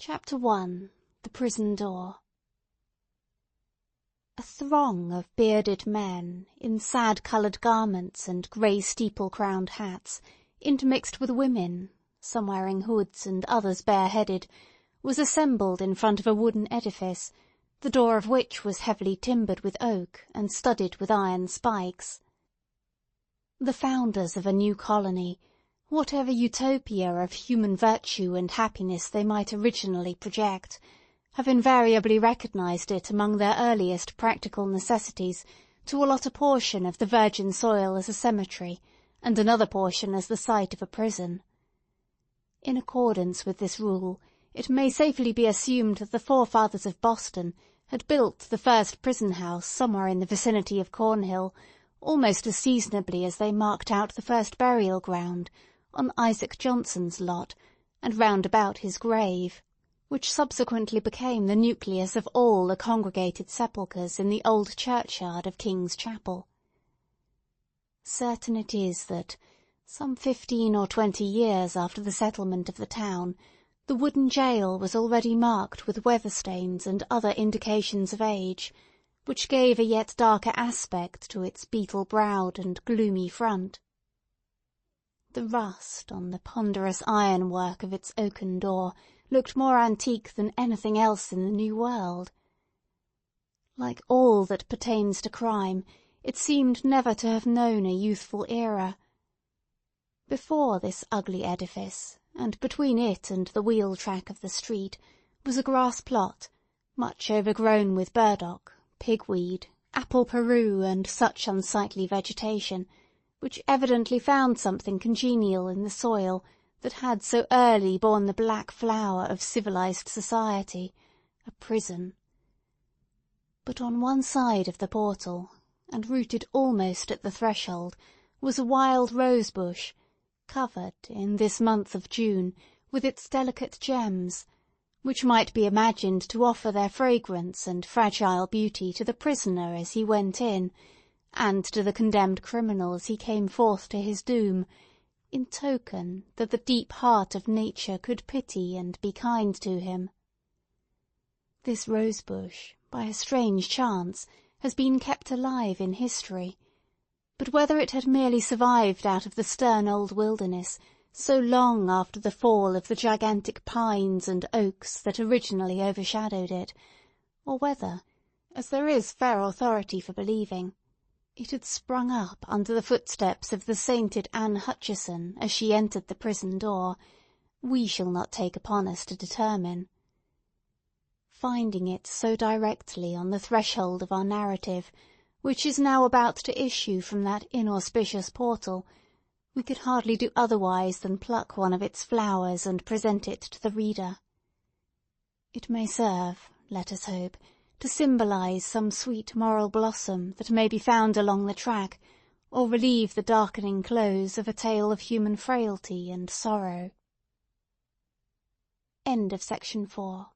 Chapter 1. The Prison Door. A throng of bearded men, in sad-coloured garments and grey steeple-crowned hats, intermixed with women, some wearing hoods and others bareheaded, was assembled in front of a wooden edifice, the door of which was heavily timbered with oak and studded with iron spikes. The founders of a new colony, whatever utopia of human virtue and happiness they might originally project, have invariably recognised it among their earliest practical necessities to allot a portion of the virgin soil as a cemetery, and another portion as the site of a prison. In accordance with this rule, it may safely be assumed that the forefathers of Boston had built the first prison-house somewhere in the vicinity of Cornhill, almost as seasonably as they marked out the first burial-ground, on Isaac Johnson's lot, and round about his grave, which subsequently became the nucleus of all the congregated sepulchres in the old churchyard of King's Chapel. Certain it is that, some 15 or 20 years after the settlement of the town, the wooden jail was already marked with weather-stains and other indications of age, which gave a yet darker aspect to its beetle-browed and gloomy front. The rust on the ponderous ironwork of its oaken door looked more antique than anything else in the New World. Like all that pertains to crime, it seemed never to have known a youthful era. Before this ugly edifice, and between it and the wheel-track of the street, was a grass plot, much overgrown with burdock, pigweed, apple peru, and such unsightly vegetation, which evidently found something congenial in the soil that had so early borne the black flower of civilized society, a prison. But on one side of the portal, and rooted almost at the threshold, was a wild rose-bush, covered, in this month of June, with its delicate gems, which might be imagined to offer their fragrance and fragile beauty to the prisoner as he went in, and to the condemned criminal as he came forth to his doom, in token that the deep heart of nature could pity and be kind to him. This rose-bush, by a strange chance, has been kept alive in history, but whether it had merely survived out of the stern old wilderness, so long after the fall of the gigantic pines and oaks that originally overshadowed it, or whether, as there is fair authority for believing, it had sprung up under the footsteps of the sainted Anne Hutcheson as she entered the prison door, we shall not take upon us to determine. Finding it so directly on the threshold of our narrative, which is now about to issue from that inauspicious portal, we could hardly do otherwise than pluck one of its flowers and present it to the reader. It may serve, let us hope, to symbolize some sweet moral blossom that may be found along the track, or relieve the darkening close of a tale of human frailty and sorrow. End of section 4.